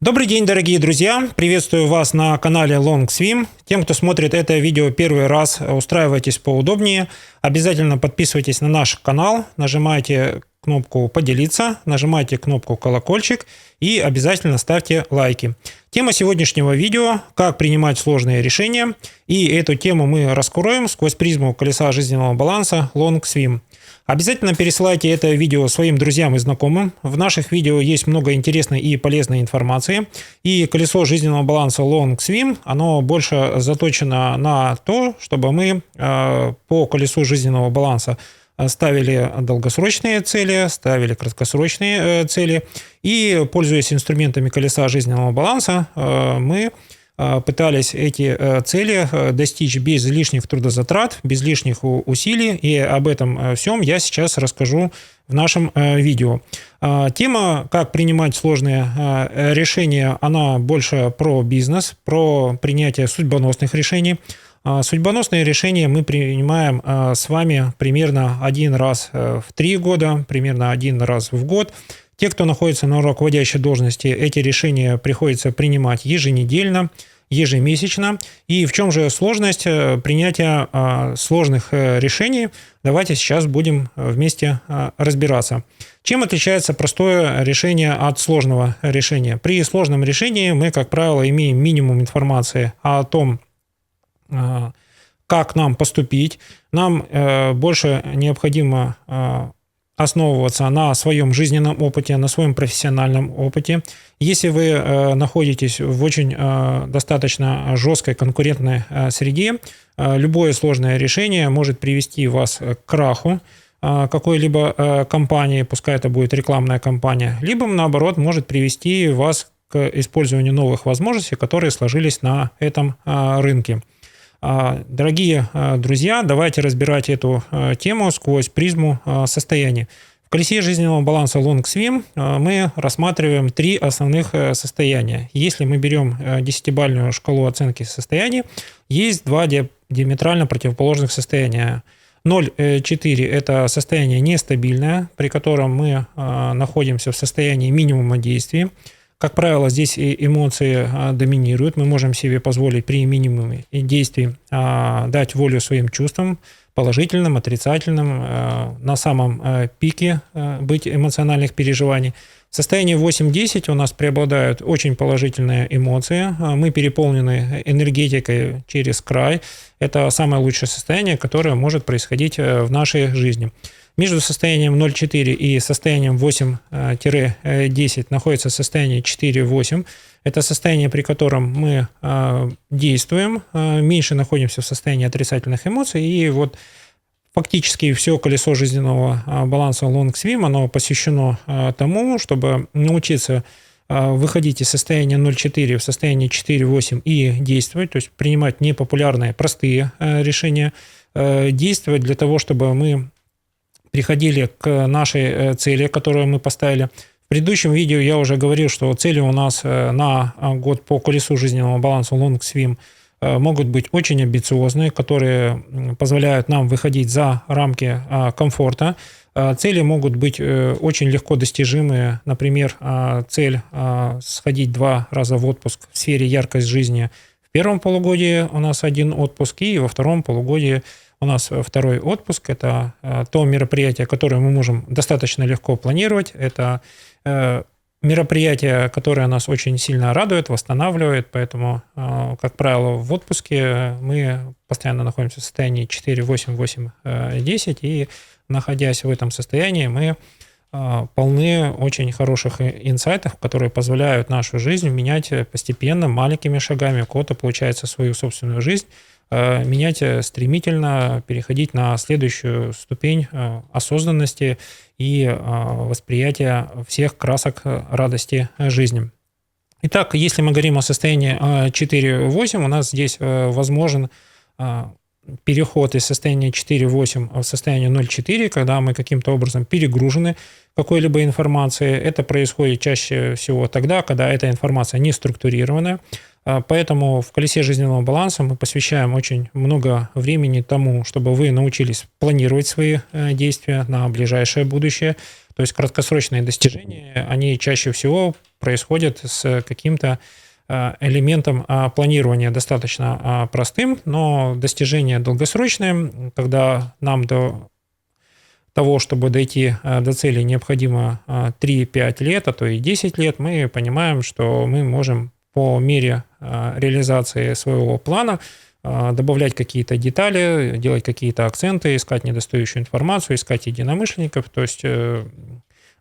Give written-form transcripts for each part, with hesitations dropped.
Добрый день, дорогие друзья! Приветствую вас на канале LongSwim. Тем, кто смотрит это видео первый раз, устраивайтесь поудобнее. Обязательно подписывайтесь на наш канал, нажимайте кнопку «Поделиться», нажимайте кнопку «Колокольчик» и обязательно ставьте лайки. Тема сегодняшнего видео – как принимать сложные решения. И эту тему мы раскроем сквозь призму колеса жизненного баланса LongSwim. Обязательно пересылайте это видео своим друзьям и знакомым. В наших видео есть много интересной и полезной информации. И колесо жизненного баланса LongSwim, оно больше заточено на то, чтобы мы по колесу жизненного баланса ставили долгосрочные цели, ставили краткосрочные цели. И, пользуясь инструментами колеса жизненного баланса, мы пытались эти цели достичь без лишних трудозатрат, без лишних усилий. И об этом всем я сейчас расскажу в нашем видео. Тема «Как принимать сложные решения», она больше про бизнес, про принятие судьбоносных решений. Судьбоносные решения мы принимаем с вами примерно один раз в 3 года, примерно один раз в год. Те, кто находится на руководящей должности, эти решения приходится принимать еженедельно, ежемесячно. И в чем же сложность принятия сложных решений? Давайте сейчас будем вместе разбираться. Чем отличается простое решение от сложного решения? При сложном решении мы, как правило, имеем минимум информации о том, как нам поступить. Нам больше необходимо основываться на своем жизненном опыте, на своем профессиональном опыте. Если вы находитесь в очень достаточно жесткой конкурентной среде, любое сложное решение может привести вас к краху какой-либо компании, пускай это будет рекламная кампания, либо, наоборот, может привести вас к использованию новых возможностей, которые сложились на этом рынке. Дорогие друзья, давайте разбирать эту тему сквозь призму состояний. В колесе жизненного баланса LongSwim мы рассматриваем 3 основных состояния. Если мы берем 10-бальную шкалу оценки состояний, есть 2 диаметрально противоположных состояния. 0,4 – это состояние нестабильное, при котором мы находимся в состоянии минимума действий. Как правило, здесь эмоции доминируют. Мы можем себе позволить при минимуме действий дать волю своим чувствам, положительным, отрицательным, на самом пике быть эмоциональных переживаний. В состоянии 8-10 у нас преобладают очень положительные эмоции. Мы переполнены энергетикой через край. Это самое лучшее состояние, которое может происходить в нашей жизни. Между состоянием 0,4 и состоянием 8-10 находится состояние 4-8. Это состояние, при котором мы действуем, меньше находимся в состоянии отрицательных эмоций. И вот фактически все колесо жизненного баланса LongSwim, оно посвящено тому, чтобы научиться выходить из состояния 0,4 в состояние 4-8 и действовать, то есть принимать непопулярные, простые решения, действовать для того, чтобы мы приходили к нашей цели, которую мы поставили. В предыдущем видео я уже говорил, что цели у нас на год по колесу жизненного баланса LongSwim могут быть очень амбициозные, которые позволяют нам выходить за рамки комфорта. Цели могут быть очень легко достижимые. Например, цель сходить 2 раза в отпуск в сфере яркость жизни. В первом полугодии у нас 1 отпуск, и во втором полугодии у нас 2-й отпуск. Это то мероприятие, которое мы можем достаточно легко планировать. Это мероприятие, которое нас очень сильно радует, восстанавливает. Поэтому, как правило, в отпуске мы постоянно находимся в состоянии 4-8, 8-10. И, находясь в этом состоянии, мы полны очень хороших инсайтов, которые позволяют нашу жизнь менять постепенно, маленькими шагами. У кого-то получается свою собственную жизнь менять стремительно, переходить на следующую ступень осознанности и восприятия всех красок радости жизни. Итак, если мы говорим о состоянии 4-8, у нас здесь возможен переход из состояния 4.8 в состояние 0.4, когда мы каким-то образом перегружены какой-либо информацией. Это происходит чаще всего тогда, когда эта информация не структурирована. Поэтому в колесе жизненного баланса мы посвящаем очень много времени тому, чтобы вы научились планировать свои действия на ближайшее будущее. То есть краткосрочные достижения, они чаще всего происходят с каким-то элементом планирования достаточно простым, но достижения долгосрочные, когда нам до того, чтобы дойти до цели, необходимо 3-5 лет, а то и 10 лет, мы понимаем, что мы можем по мере реализации своего плана добавлять какие-то детали, делать какие-то акценты, искать недостающую информацию, искать единомышленников. То есть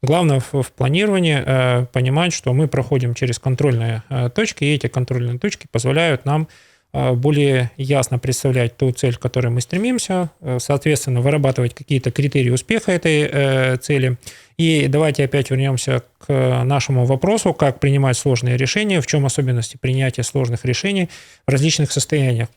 главное в планировании понимать, что мы проходим через контрольные точки, и эти контрольные точки позволяют нам более ясно представлять ту цель, к которой мы стремимся, соответственно, вырабатывать какие-то критерии успеха этой цели. И давайте опять вернемся к нашему вопросу, как принимать сложные решения, в чем особенности принятия сложных решений в различных состояниях.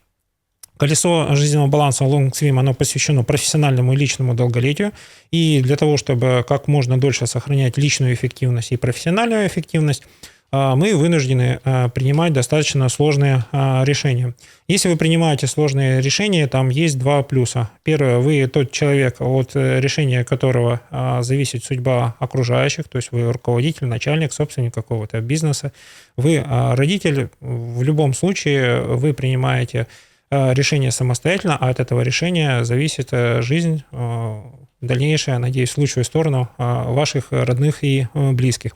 Колесо жизненного баланса Long Swim, оно посвящено профессиональному и личному долголетию. И для того, чтобы как можно дольше сохранять личную эффективность и профессиональную эффективность, мы вынуждены принимать достаточно сложные решения. Если вы принимаете сложные решения, там есть два плюса. Первое, вы тот человек, от решения которого зависит судьба окружающих, то есть вы руководитель, начальник, собственник какого-то бизнеса. Вы родитель, в любом случае вы принимаете решение самостоятельно, а от этого решения зависит жизнь дальнейшая, надеюсь, в лучшую сторону ваших родных и близких.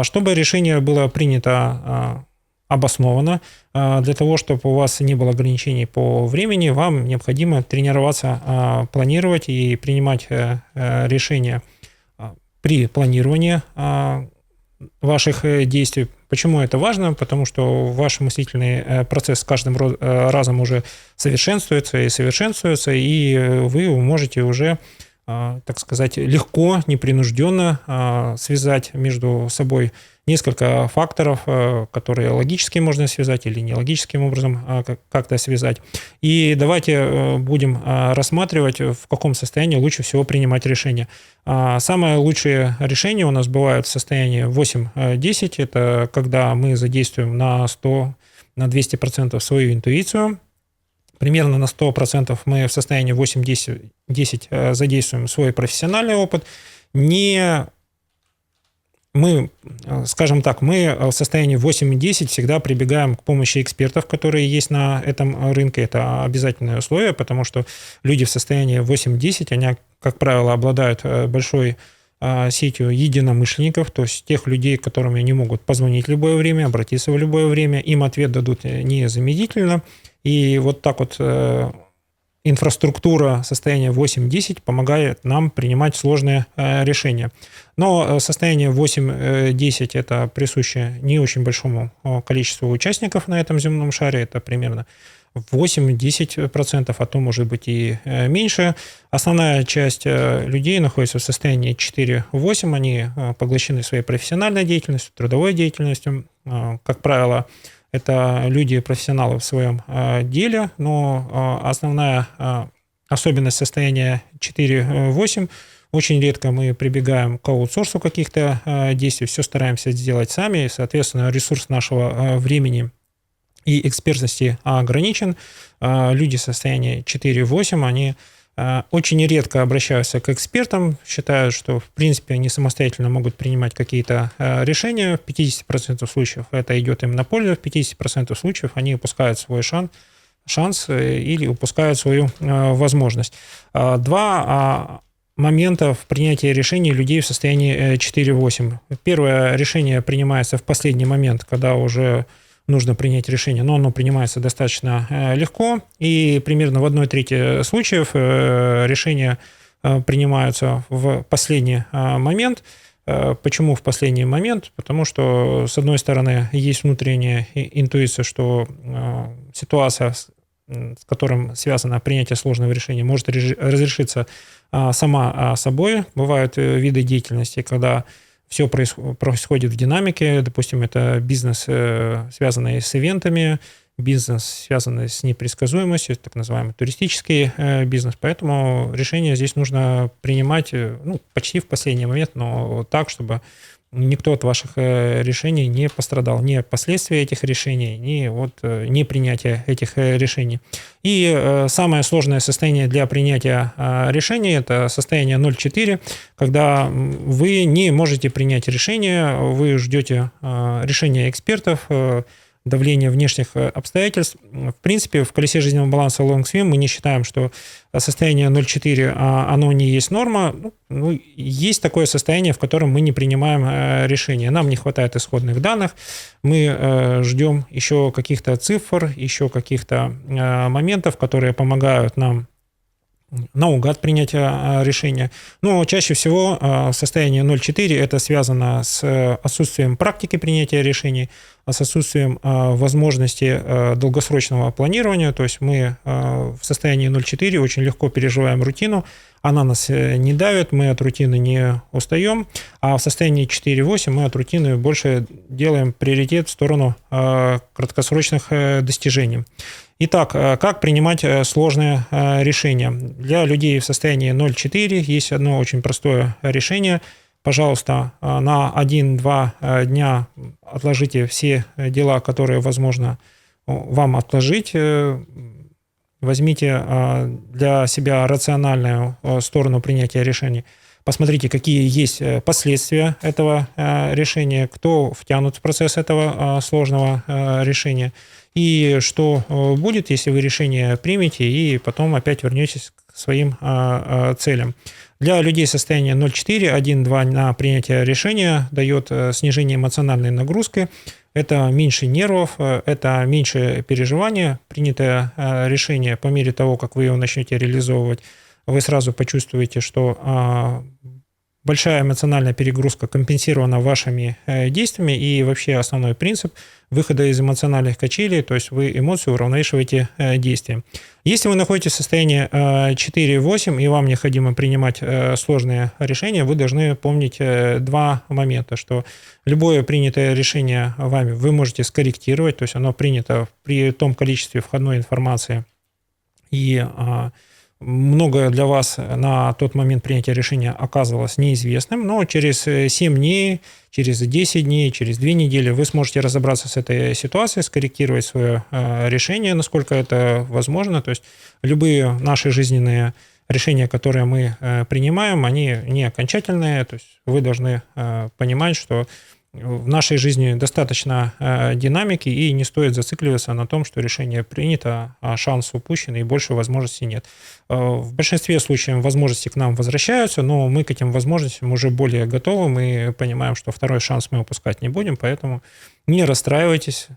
Чтобы решение было принято обоснованно, для того, чтобы у вас не было ограничений по времени, вам необходимо тренироваться, планировать и принимать решения при планировании ваших действий. Почему это важно? Потому что ваш мыслительный процесс с каждым разом уже совершенствуется, и вы можете уже, так сказать, легко, непринужденно связать между собой несколько факторов, которые логически можно связать или нелогическим образом как-то связать. И давайте будем рассматривать, в каком состоянии лучше всего принимать решения. Самые лучшие решения у нас бывают в состоянии 8-10. Это когда мы задействуем на 200% свою интуицию. Примерно на 100% мы в состоянии 8-10 задействуем свой профессиональный опыт. Мы в состоянии 8-10 всегда прибегаем к помощи экспертов, которые есть на этом рынке. Это обязательное условие, потому что люди в состоянии 8-10, они, как правило, обладают большой сетью единомышленников, то есть тех людей, которым они могут позвонить в любое время, обратиться в любое время, им ответ дадут незамедлительно. И вот так вот инфраструктура состояния 8-10 помогает нам принимать сложные решения. Но состояние 8-10 это присуще не очень большому количеству участников на этом земном шаре, это примерно 8-10%, а то может быть и меньше. Основная часть людей находится в состоянии 4-8, они поглощены своей профессиональной деятельностью, трудовой деятельностью. Как правило, это люди-профессионалы в своем деле, но основная особенность состояния 4-8 очень редко мы прибегаем к аутсорсу каких-то действий, все стараемся сделать сами, и, соответственно, ресурс нашего времени и экспертности ограничен. Люди состояния 4-8, они очень редко обращаются к экспертам, считают, что, в принципе, они самостоятельно могут принимать какие-то решения. В 50% случаев это идет им на пользу, в 50% случаев они упускают свой шанс или упускают свою возможность. Два момента в принятии решений людей в состоянии 4-8. Первое решение принимается в последний момент, когда уже нужно принять решение, но оно принимается достаточно легко, и примерно в 1/3 случаев решения принимаются в последний момент. Почему в последний момент? Потому что, с одной стороны, есть внутренняя интуиция, что ситуация, с которым связано принятие сложного решения, может разрешиться сама собой. Бывают виды деятельности, когда все происходит в динамике. Допустим, это бизнес, связанный с ивентами, бизнес, связанный с непредсказуемостью, так называемый туристический бизнес. Поэтому решение здесь нужно принимать почти в последний момент, но так, чтобы никто от ваших решений не пострадал, ни от последствий этих решений, ни от непринятия этих решений. И самое сложное состояние для принятия решений – это состояние 0,4, когда вы не можете принять решение, вы ждете решения экспертов, давление внешних обстоятельств. В принципе, в колесе жизненного баланса Long Swim мы не считаем, что состояние 0,4, оно не есть норма. Есть такое состояние, в котором мы не принимаем решения. Нам не хватает исходных данных, мы ждем еще каких-то цифр, еще каких-то моментов, которые помогают нам наугад принять решение. Но чаще всего состояние 0,4 это связано с отсутствием практики принятия решений, с отсутствием возможности долгосрочного планирования. То есть мы в состоянии 0,4 очень легко переживаем рутину, она нас не давит, мы от рутины не устаем, а в состоянии 4,8 мы от рутины больше делаем приоритет в сторону краткосрочных достижений. Итак, как принимать сложные решения? Для людей в состоянии 0,4 есть одно очень простое решение. Пожалуйста, на 1-2 дня отложите все дела, которые возможно вам отложить. Возьмите для себя рациональную сторону принятия решений. Посмотрите, какие есть последствия этого решения, кто втянут в процесс этого сложного решения, и что будет, если вы решение примете и потом опять вернетесь к своим целям. Для людей состояния 0,4 1-2 на принятие решения дает снижение эмоциональной нагрузки. Это меньше нервов, это меньше переживания. Принятое решение, по мере того, как вы его начнете реализовывать, вы сразу почувствуете, что большая эмоциональная перегрузка компенсирована вашими действиями, и вообще основной принцип выхода из эмоциональных качелей, то есть вы эмоции уравновешиваете действием. Если вы находитесь в состоянии 4-8 и вам необходимо принимать сложные решения, вы должны помнить два момента, что любое принятое решение вами вы можете скорректировать, то есть оно принято при том количестве входной информации, и многое для вас на тот момент принятия решения оказывалось неизвестным, но через 7 дней, через 10 дней, через 2 недели вы сможете разобраться с этой ситуацией, скорректировать свое решение, насколько это возможно. То есть любые наши жизненные решения, которые мы принимаем, они не окончательные. То есть вы должны понимать, что в нашей жизни достаточно динамики, и не стоит зацикливаться на том, что решение принято, а шанс упущен, и больше возможностей нет. В большинстве случаев возможности к нам возвращаются, но мы к этим возможностям уже более готовы, мы понимаем, что второй шанс мы упускать не будем, поэтому не расстраивайтесь,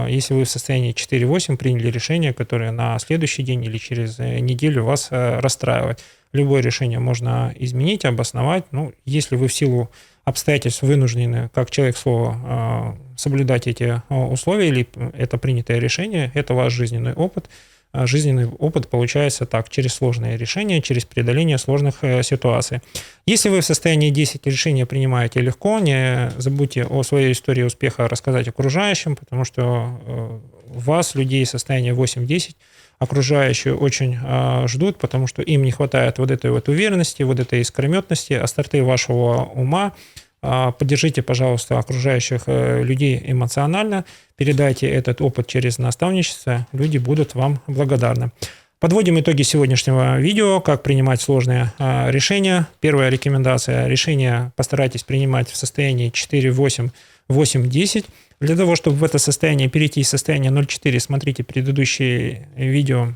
если вы в состоянии 4-8 приняли решение, которое на следующий день или через неделю вас расстраивает. Любое решение можно изменить, обосновать. Если вы в силу обстоятельств вынуждены, как человек слова, соблюдать эти условия или это принятое решение, это ваш жизненный опыт. Жизненный опыт получается так, через сложные решения, через преодоление сложных ситуаций. Если вы в состоянии 10 решений принимаете легко, не забудьте о своей истории успеха рассказать окружающим, потому что вас, людей состояния 8-10, окружающие очень ждут, потому что им не хватает вот этой вот уверенности, вот этой искрометности, остроты вашего ума. Поддержите, пожалуйста, окружающих людей эмоционально, передайте этот опыт через наставничество, люди будут вам благодарны. Подводим итоги сегодняшнего видео, как принимать сложные решения. Первая рекомендация: решения постарайтесь принимать в состоянии 4-8, 8-10. Для того, чтобы в это состояние перейти из состояния 0,4, смотрите предыдущие видео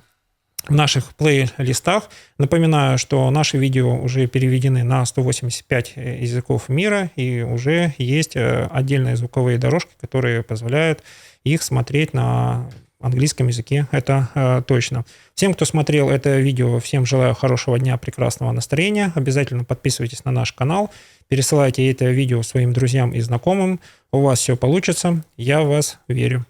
в наших плейлистах. Напоминаю, что наши видео уже переведены на 185 языков мира, и уже есть отдельные звуковые дорожки, которые позволяют их смотреть на английском языке, это точно. Всем, кто смотрел это видео, всем желаю хорошего дня, прекрасного настроения. Обязательно подписывайтесь на наш канал, пересылайте это видео своим друзьям и знакомым. У вас все получится, я в вас верю.